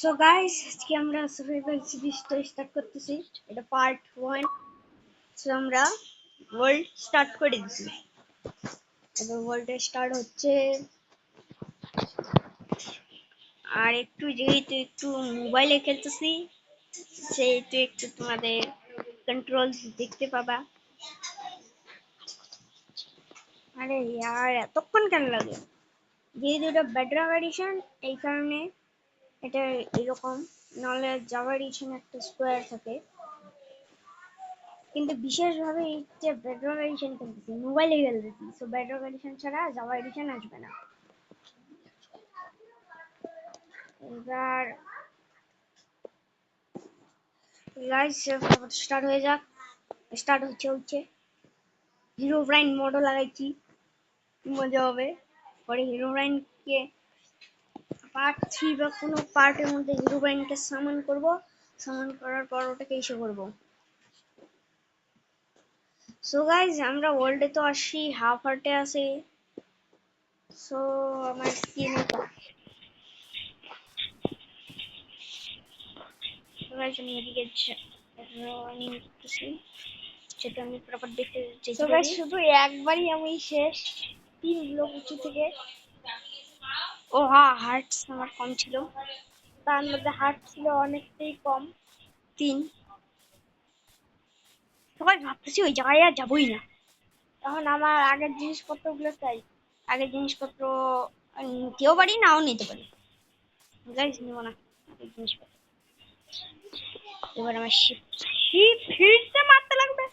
So guys, আজকে আমরা survival সিরিজটা স্টার্ট করতেছি। এটা পার্ট 1। সো আমরা ওয়ার্ল্ড স্টার্ট করে দিছি। এবার ওয়ার্ল্ডে স্টার্ট হচ্ছে। আর একটু যেহেতু একটু মোবাইলে খেলতেছি, সেহেতু একটু তোমাদের কন্ট্রোল দেখতে পাবা। আরে ইয়ার, এতক্ষণ কেন লাগে? যেহেতু এটা বেডরক এডিশন, এই কারণে এটা এরকম। নাহলে জাভা এডিশন একটা স্কোয়ার থাকে। কিন্তু বিশেষভাবে এই যে বেডরক এডিশন খেলতেছি, মোবাইলে খেলতেছি, সো বেডরক এডিশন ছাড়া জাভা এডিশন আসবে না। এবার গাইস স্টার্ট হয়ে যাক। স্টার্ট হচ্ছে হিরো ব্রাইন মোডও লাগাইছি, মজা হবে। পরে হিরো ব্রাইনকে পার্ট 3 বা কোনো পার্টের মধ্যে হিরো ব্রাইনকে সামন করব। সামন করার পর ওটাকে ইস্যু করব। সো গাইস, আমরা ওয়ার্ল্ডে তো আসি, হাফ হার্টে আছে। সো আমার স্কিন গাইস, আমি এদিকে রানিং করতেছি, সেটা আমি প্রপার দেখতে চাইছি। তো গাইস, শুধু একবারই আমি শেষ 3 ব্লক উঁচু থেকে। ও হ্যাঁ, হার্টস আমার কম ছিল, তার মধ্যে হার্ট ছিল অনেকটাই কম, 3। সবাই ভাবতেছি ওই জায়গায় আর যাবোই না। তখন আমার আগের জিনিসপত্রগুলো চাই। আগের জিনিসপত্র নিতেও পারি, নাও নিতে পারি। গাইস, নিব না আগের জিনিসপত্র। এবার আমার শিপ শিপ ফিরতে মারতে লাগবে।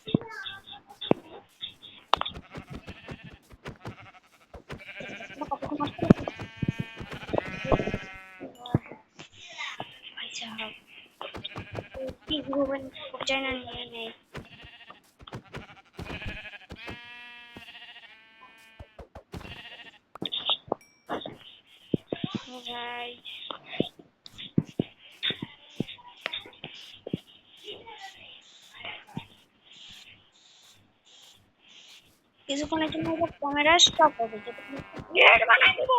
কতক্ষণ মারতে লাগবে? আচ্ছা, কি করবেন চাই না, নিয়ে নেই। কিছুক্ষণের জন্য ক্যামেরা স্টপ হবে, গ্রেড বানাই দিব।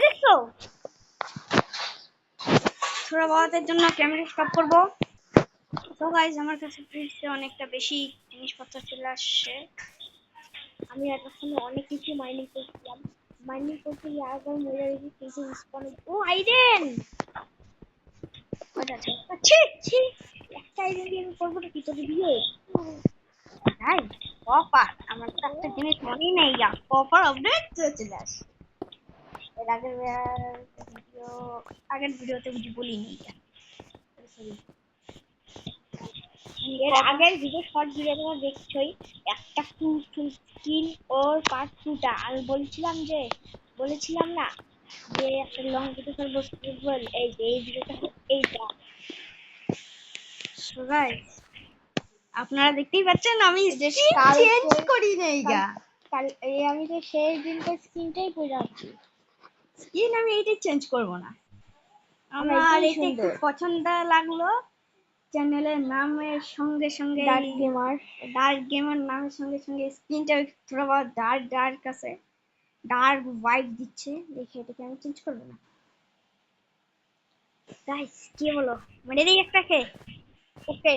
দেখছো, ছোড়া বাবাদের জন্য ক্যামেরা স্টপ করবো। তো গাইস, আমার কাছে ফ্রিজে অনেকটা বেশি জিনিসপত্র চলে আসছে। আমি এতক্ষণ অনেক কিছু মাইনিং করছিলাম। মাইনিং করতে গিয়ে আরেকবার মরে গেছি, কিন্তু স্পনে ও আইডেন ছি ছি, একটা আইডেন দিয়ে আমি করবোটা কি, তোদের বিয়ে? তাই কপার, আমার তো একটা জিনিস মনেই নেই, যা কপার আপডেট চলে আসে। এর আগের ভিডিওতে বুঝি বলিনি। এর আগের ভিডিও শর্ট ভিডিও তোমরা দেখছোই, একটা ফুল স্ক্রিন ওর পার্ট 2টা আমি বলেছিলাম না যে একটা লং ভিডিও করব স্ক্রিপ্ট। এই যে এই ভিডিওটা, এইটা। সো গাইস, আপনারা দেখতেই পাচ্ছেন আমি চেঞ্জ করি নাই গা। এই আমি তো সেই দিনকার স্ক্রিনটাই পরে আছি। স্ক্রিন আমি এইটাই চেঞ্জ করব না। আমার এটা একটু পছন্দ লাগলো। চ্যানেলের নামের সঙ্গে সঙ্গে ডার্ক গেমার নামের সঙ্গে সঙ্গে স্ক্রিনটা থোড়া ডার্ক আছে, ডার্ক ভাইব দিচ্ছে, দেখে এটাকে আমি চেঞ্জ করবো না। গাইস, কি হলো? মানে এই একটা কে ওকে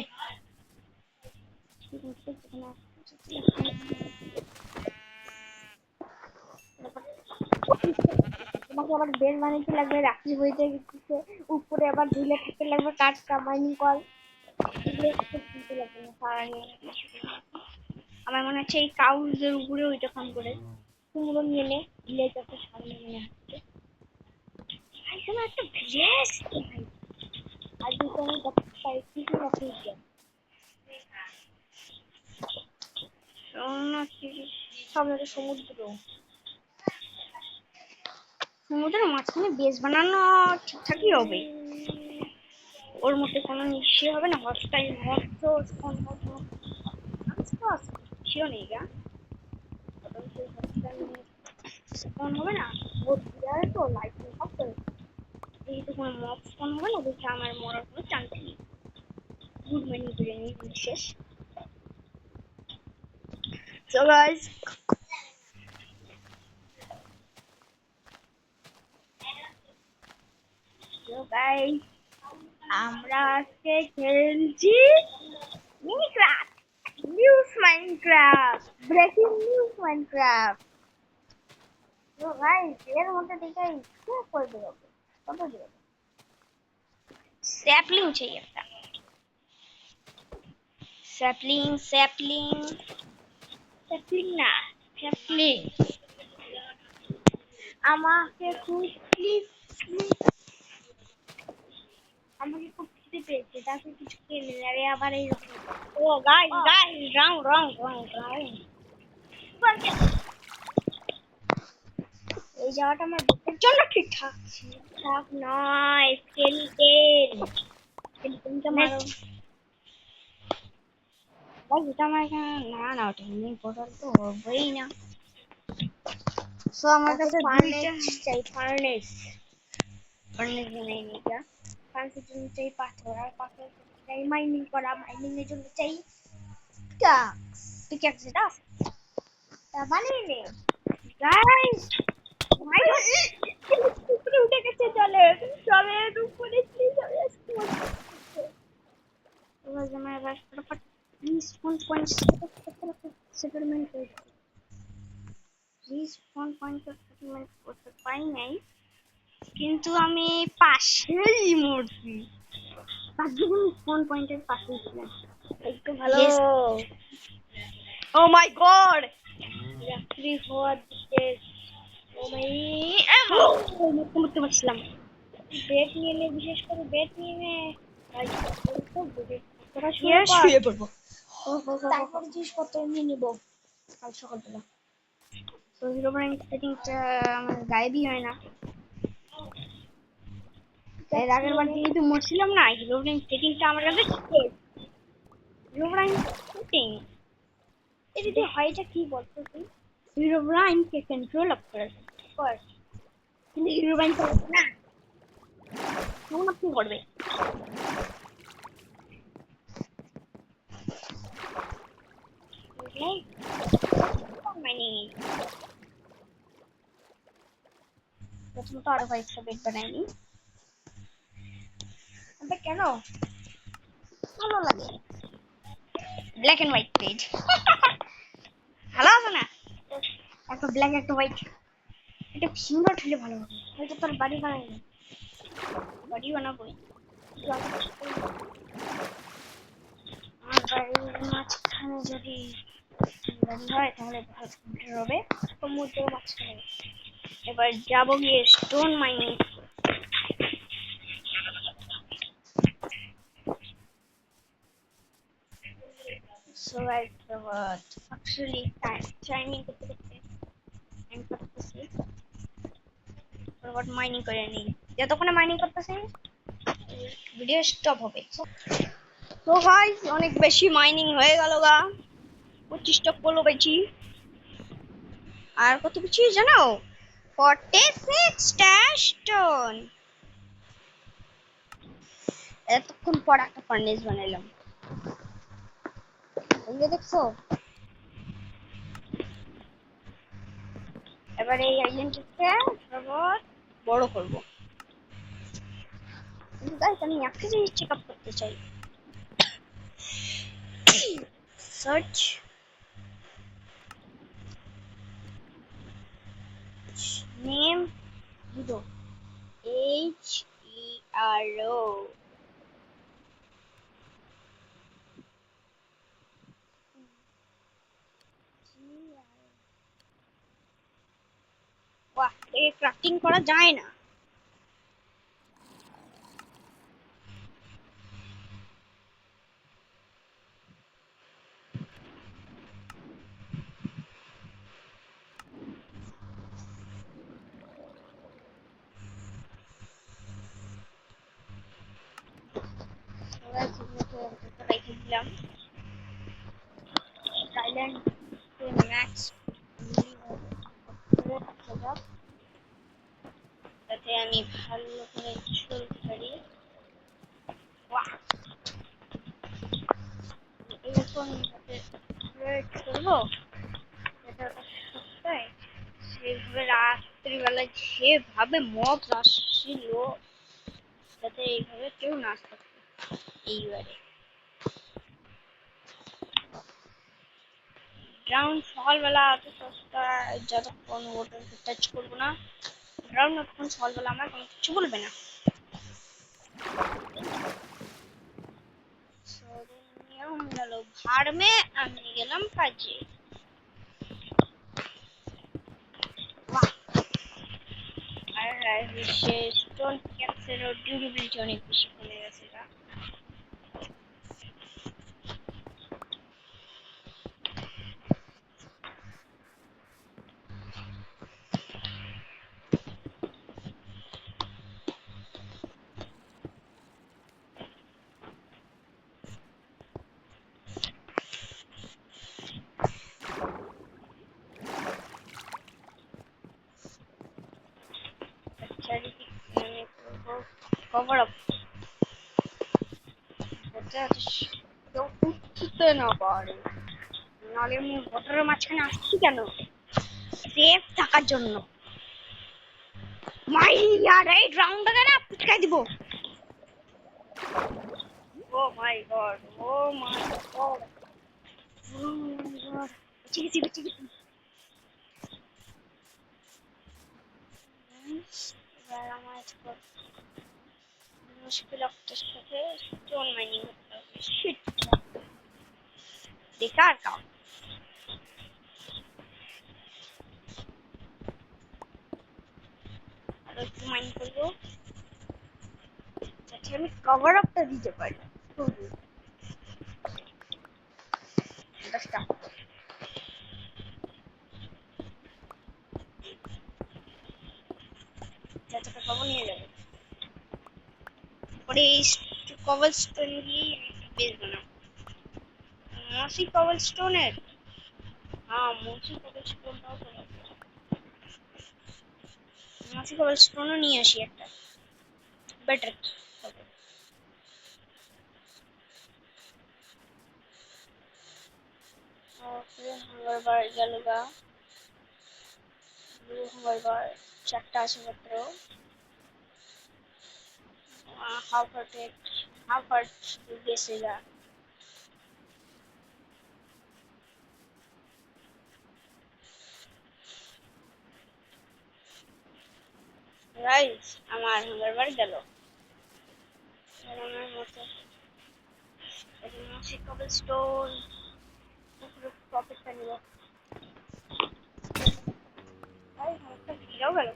তোমাকে আবার বেল বানাইতে লাগবে, রাত্রি হইতে গেছে, উপরে আবার ঝুলে থাকতে লাগবে কাঠটা, মাইনিং কল আমার মনে হচ্ছে এই কাউজের উপরে ওইটা ফোন করে কুমড়ো নিয়ে নে, ভিলেজ একটা সামনে মনে হচ্ছে। এখানে একটা ভিলেজ আর দুটো আমি পাই কিছু সামনে তো সমুদ্রের মাঝখানে বেস বানানো ঠিকঠাকই হবে। ওর মধ্যে কোনো নিশ্চয় হবে না, হস্টাইল শিও নেই গা, স্পন হবে না। বহুত বিয়ার তো লাইটিং অফ করে, যেহেতু কোনো মব স্পন হবে না, দেখে আমার মরার কোনো চান্স নেই। গুড মর্নিং করে নিই শেষ। So guys, আমরা আজকে খেলছি Minecraft, news Minecraft, breaking news Minecraft. তো গাইস এর মধ্যে দেখে কি করে দেবো, কত দেবো? স্যাপলিং চাই একটা, স্যাপলিং স্যাপলিং স্যাপলিং না স্যাপলিং। আমাকে খুব প্লিজ প্লিজ, আমাকে খুব খিদে পেয়েছে, তারপর কিছু খেয়ে আরে আবার এই ও গাইস গাইস রং রং রং রং এই জায়গাটা আমার বুকের জন্য ঠিকঠাক ঠিকঠাক নয়। স্কেলিটেন স্কেলিটেনটা মারো ভাই, এটা আমার এখানে না না, ওটা এমনি পোর্টাল তো হবেই না। সো আমার কাছে ফার্নেস চাই, ফার্নেস ফার্নেস নেই এটা, ফার্নেসের জন্য চাই পাথর, আর পাথর চাই মাইনিং করা, মাইনিং এর জন্য চাই পিকাক্স, পিকাক্স এটা তা বানিয়ে নে গাইস। মাই উপরে উঠে গেছে জলে, সবে উপরে প্লিজ আমি আসতে এবার আমার এবার ফটাফট প্লিজ ফোন পয়েন্ট সেটেলমেন্ট করতে, প্লিজ ফোন পয়েন্ট সেটেলমেন্ট করতে পারি নাই, কিন্তু আমি পাশেই মরছি, ফোন পয়েন্টের পাশেই ছিলাম একটু ভালো। ও মাই গড, রাত্রি হওয়ার দিকে মরতে পারছিলাম। বেড নিয়ে নে, বিশেষ করে বেড নিয়ে নে, শুয়ে পড়বো, তারপরে জিনিসপত্র নিয়ে নিবো কাল সকালবেলা। তো হিরো ব্র্যান্ড সেটিংটা আমার গায়েবই হয় না। এর আগের বার যেহেতু মরছিলাম না, হিরো ব্র্যান্ড সেটিংটা আমার কাছে হিরো ব্র্যান্ড সেটিং এটা দিয়ে হয়, এটা কি বলতো তুই? হিরো ব্র্যান্ডকে কন্ট্রোল আপ করার পর কিন্তু হিরো ব্র্যান্ড করবে না, তখন আপনি করবে। মানে প্রথমত আরো কয়েকটা বেড বানাইনি, কেন ভালো লাগে ব্ল্যাক এন্ড হোয়াইট পেজ, ভালো আছে না? একটা ব্ল্যাক একটা হোয়াইট, এটা সুন্দর ঠেলে ভালো হবে। হয়তো তোর বাড়ি বানাই না, বাড়ি বানাবোই, আমার বাড়ির মাঝখানে যদি বাড়ি হয় তাহলে ভালো হবে, সমুদ্রের মাঝখানে। এবার যাবো গিয়ে stone mining. So actually timing করতে করতে আমি করতেছি, ফরওয়ার্ড মাইনিং করে নিই, যতক্ষণে মাইনিং করতেছি ভিডিও স্টপ হবে। তো গাইস অনেক বেশি মাইনিং হয়ে গেল গা, 25টা কোলো পেয়েছি, আর কত পেয়েছি জানো? 46টা স্টোন। এতক্ষণ পর একটা ফার্নেস বানাইলাম, দেখছো? এবার এই আইল্যান্ডটাকে বড় করব, কিন্তু গাইস আমি একটা জিনিস চেক আপ করতে চাই। সার্চ নেম হিরো, HERO, বাহ এই ক্রাফটিং করা যায় না। রেখে দিলাম আইল্যান্ড ম্যাক্স, যাতে আমি ভালো করে চলতে পারি। বাহ এরকম করবো, সেভাবে রাত্রিবেলায় যেভাবে মব আসছিল যাতে এইভাবে কেউ না আসতে পারে এইবারে গ্রাউন্ড সকালবেলা এত সস্তা যতক্ষণ ওটা টাচ করবো না গ্রাউন্ড ততক্ষণ সকালবেলা আমার কোনো কিছু বলবে না নিয়ম গেল ভাড়মে আমি গেলাম কাজে আর স্টোন ক্যাপসের ডিউরেবিলিটি অনেক বেশি কমে গেছে এটা চারিদিক মানে কভার আপ কেউ উঠতে না পারে নাহলে আমি বটরের মাঝখানে আসছি কেন সেফ থাকার জন্য মাই ইয়ার এই রাউন্ডটা না পিটকাই দিব ও মাই গড ও মাই গড ও মাই গড চিকেছি চিকেছি এবার আমার মুশকিল আপনার সাথে স্টোন মাইনিং করতে হবে শিট বেকার কাজ আরো একটু মাইন করবো যাতে আমি কভার আপটা দিতে পারি 10টা যতটা পাবো নিয়ে যাবো পরে এই কভার স্টোন দিয়ে বেচবো না মসি কভার স্টোনের হ্যাঁ মসি কভার স্টোনটাও মসি কভার স্টোনও নিয়ে আসি একটা বেটার হবে ওকে হাঙ্গার বার গেল গা ব্লু হাঙ্গার বার 4টা আছে মাত্র হাফ হার্ট গেছে গা গাইস আমার হাঙ্গার বার গেল আমার মতো মসি কভার স্টোন পুরো প্রফিটটা নিব ভাই হাঙ্গারটা ভিড়াও গেল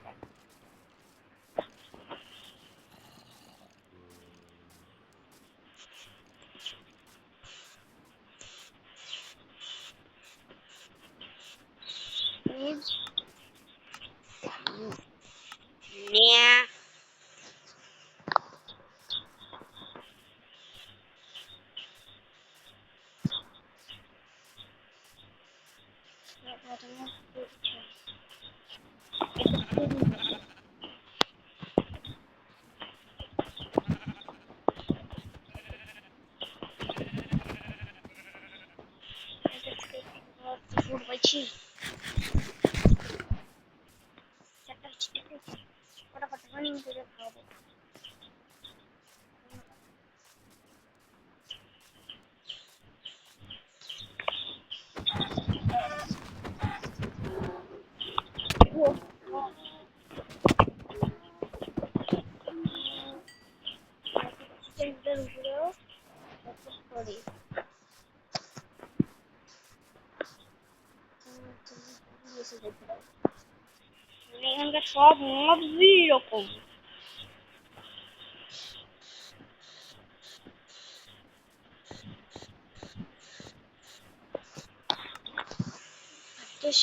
Yeah. পাইছি ফটাফট রানিং করে খাওয়াবো চিকেনটার উপরেও ফোকাস করি মানে এখানকার সব মবই এরকম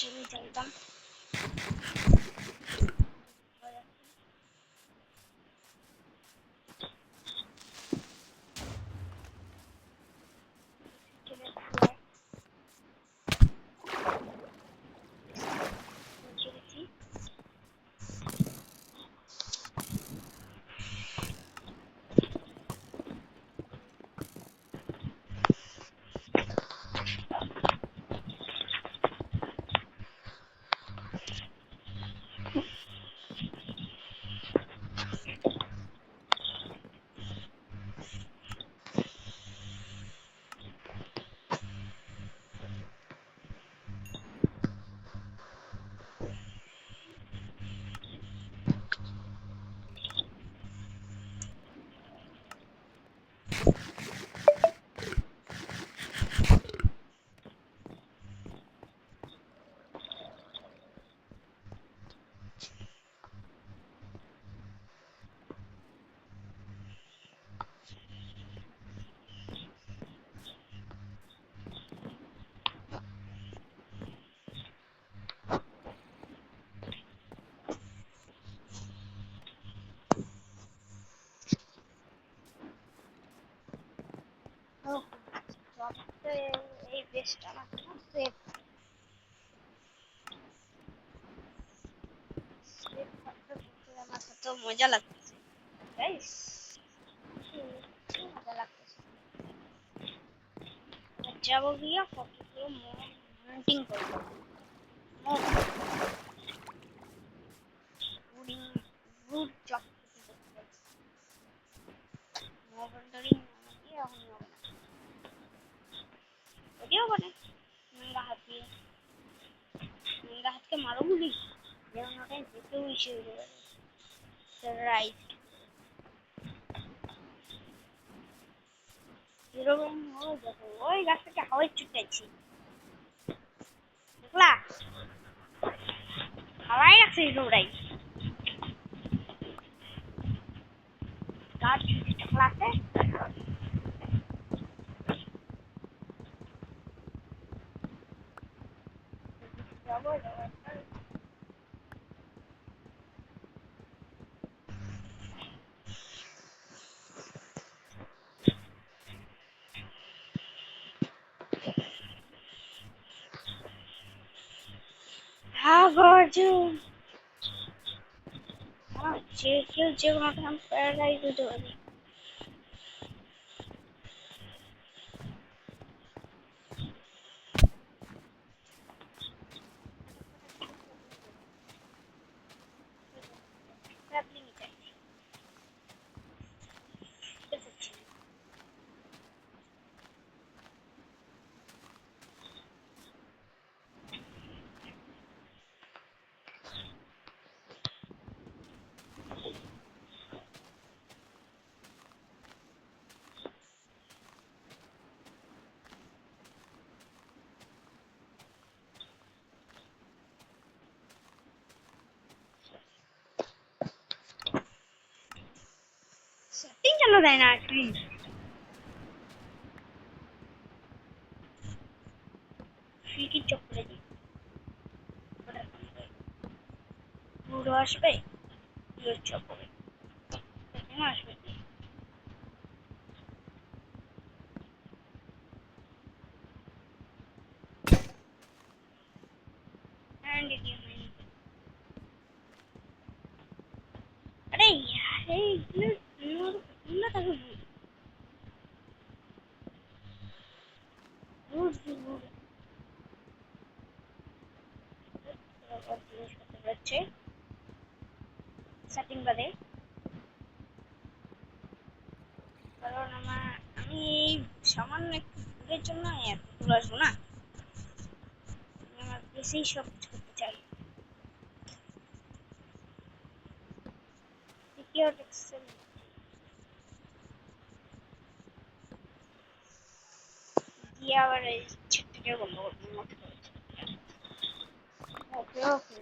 আমি জানতাম তো মজা লাগতেছে গাইস, মজা লাগতেছে। যাবো গিয়া কতগুলো মাউন্টিং করবো, রুট জব মোবাইলটারই আমাকে এখন হবে না, যদিও বলে নঙ্গা হাত দিয়ে, নঙ্গা হাতকে মারো গুলি যেমন ওটাই যেতেও ইসে হয়ে যাবে। রাইট হিরো দেখো ওই গাছ থেকে হাওয়ায় ছুটেছি, দেখলা হাওয়ায় রাখছে হিরোটাই গাছ ক্লাসে। কেউ যে কোনো টাইম প্যারালাইজ হতে পারে। সেটিং কেন দেয় না প্লিজ? ফ্রিকি চক্রে দিই পুরো আসবে চক্রে আসবে अरे यार इतना तक दूर दूर করতে হচ্ছে সেটিং বাদে, কারণ আমি এই সামান্য একটু দূরের জন্য এত দূর আসবো না, আমার বেশি সব করতে চাই। সিকিউর এক্সেল দিয়ে আবার এই ছেলেটাকে বন্ধ করবো মতো করেছে। ওকে ওকে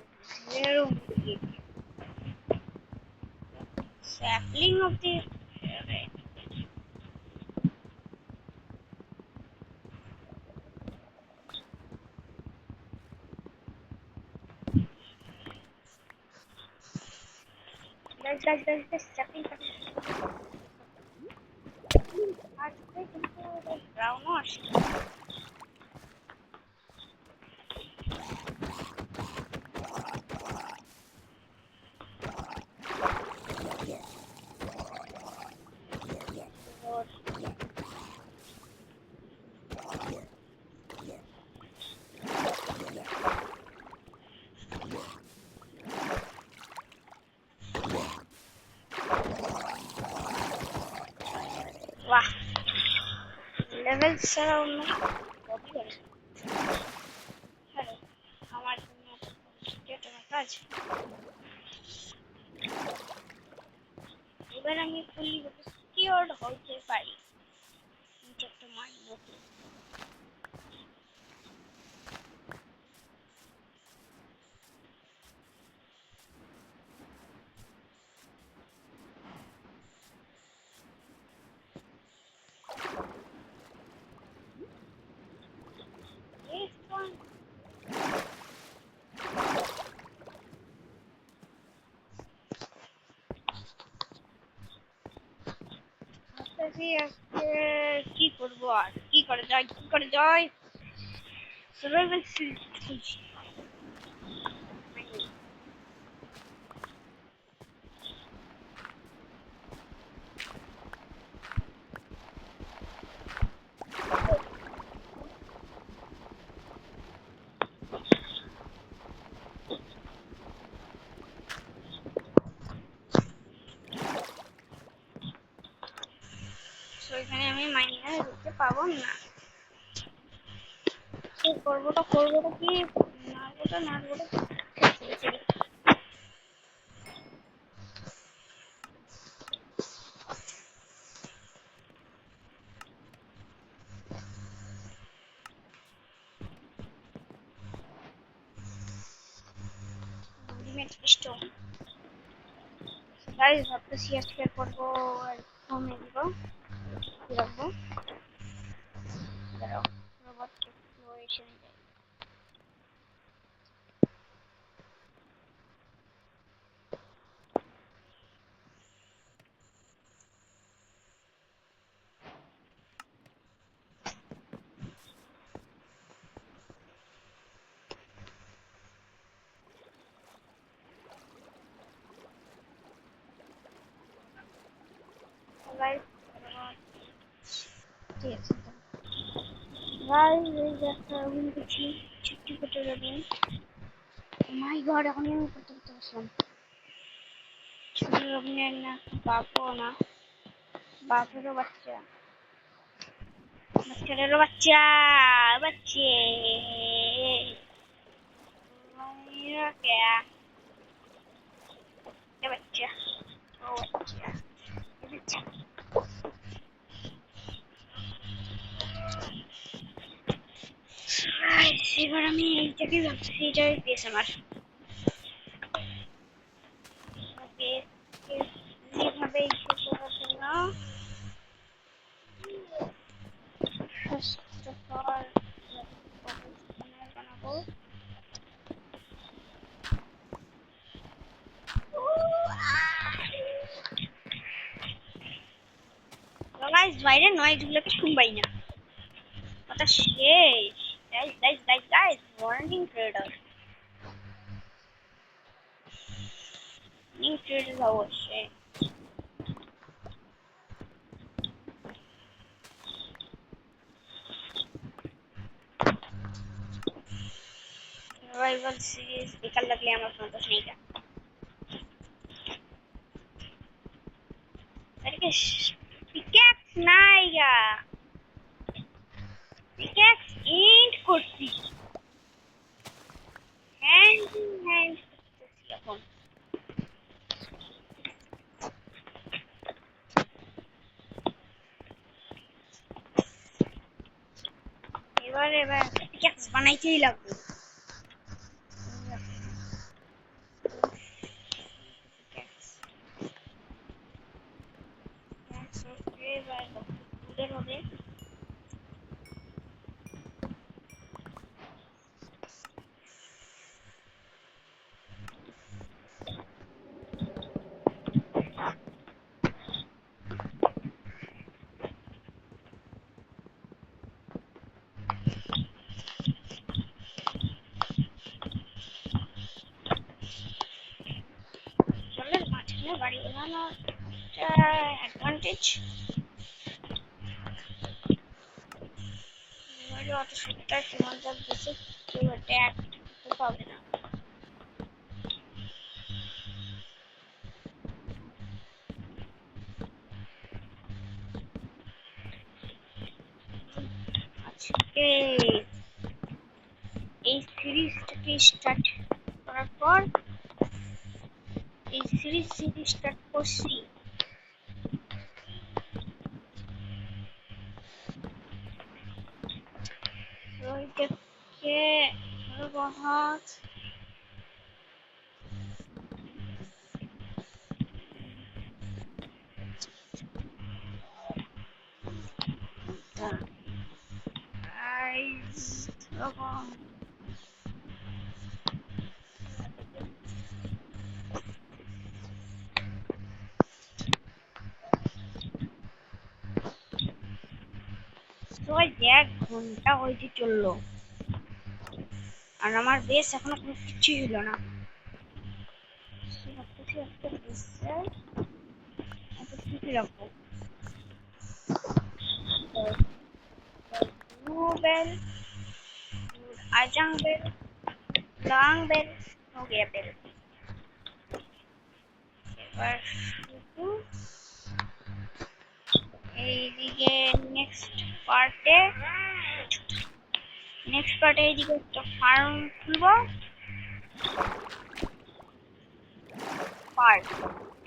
স্যাপলিং অব্দি guys, sapling আসবে কিন্তু ব্রাউনও আসে। वाह लेवल ছাড়া অন্য কপি করে হ্যালো আমার জন্য যেটা কাজ এবার আমি ফুললি সিকিউরড হতে পারি। একটা মাইন্ড কি করবো আর কি করে যায় সার্ভাইভাল খুলছি। এখানে আমি মাইনাস ঢুকতে পাবো না। করবোটা কি নাড়বোটা স্টোন গাইস ভাবতেছি আজকে করবো হোমে দিব কি রাখবো দাঁড়াও রোবট এক্সপ্লোরেশন গাইস ঠিক আছে গাইস এই যে একটা রুম দেখি ছুটি করে রুম মাই গড এখন আমি করতে আসলাম ছোট রুমের না বাপও না বাপেরও বাচ্চা বাচ্চাদেরও বাচ্চা বাচ্চে বাচ্চা ও বাচ্চা বাচ্চা এবার আমি এইটাকে ভাবছি এটাই বেশ আমার এইভাবে ইস্যু করার জন্য ফার্স্ট অফ অল বানাবো গাইস বাইরে নয়েজ গুলোকে শুনবাই না কথা শেষ গাইস ওয়ার্নিং ট্রেডার অবশ্যই সার্ভাইভাল সিরিজ বেকার লাগলে আমার সন্তোষ নেই আরে পিক্যাক্স নাই গা পিক্যাক্স ইন্ট করছি হ্যান্ড করতেছি এখন এবার পিক্যাক্স বানাইতেই লাগবে বাড়ি বানানো অ্যাডভান্টেজ অত সুবিধা সীমান্ত বেশি কেউ অ্যাটাক করতে পারবে না আজকে এই সিরিজটাকে স্টার্ট করার পর এই সিরিজ স্টার্ট করছি ওইটাকে বহুত এক ঘন্টা হইতে চললো আর আমার বেশ এখনো কোনো কিছুই হলো না কি রাখবো बेल आजंग बेल लॉन्ग बेल हो गया बेल এবার শুধু এইদিকে নেক্সট পার্টে এইদিকে একটা ফার্ম খুলবো।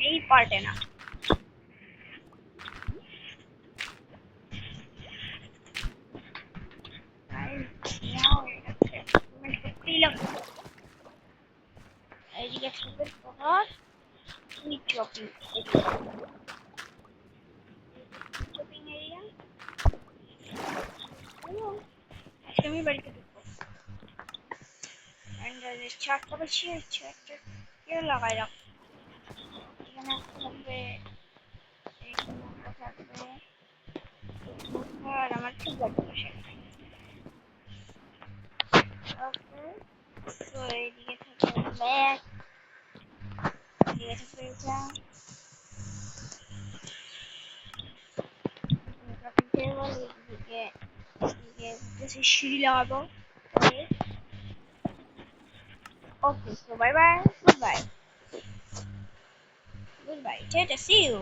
এই পার্টে না, এইদিকে থাকবে তোমার শপিং এরিয়া। আজকে আমি বাড়িতে ঢুকবো, চারটা বেশি হচ্ছে, একটা লাগাই রাখ। এখানে থাকবে, এখানে থাকবে, আর আমার ঠিক আছে বসে। ওকে, তো এইদিকে থাকবে ব্যাগ, এদিকে থাকবে এটা, টেবিল, এদিকে সিঁড়ি লাগাবো। Okay, so bye bye, goodbye, goodbye, Tata, see you.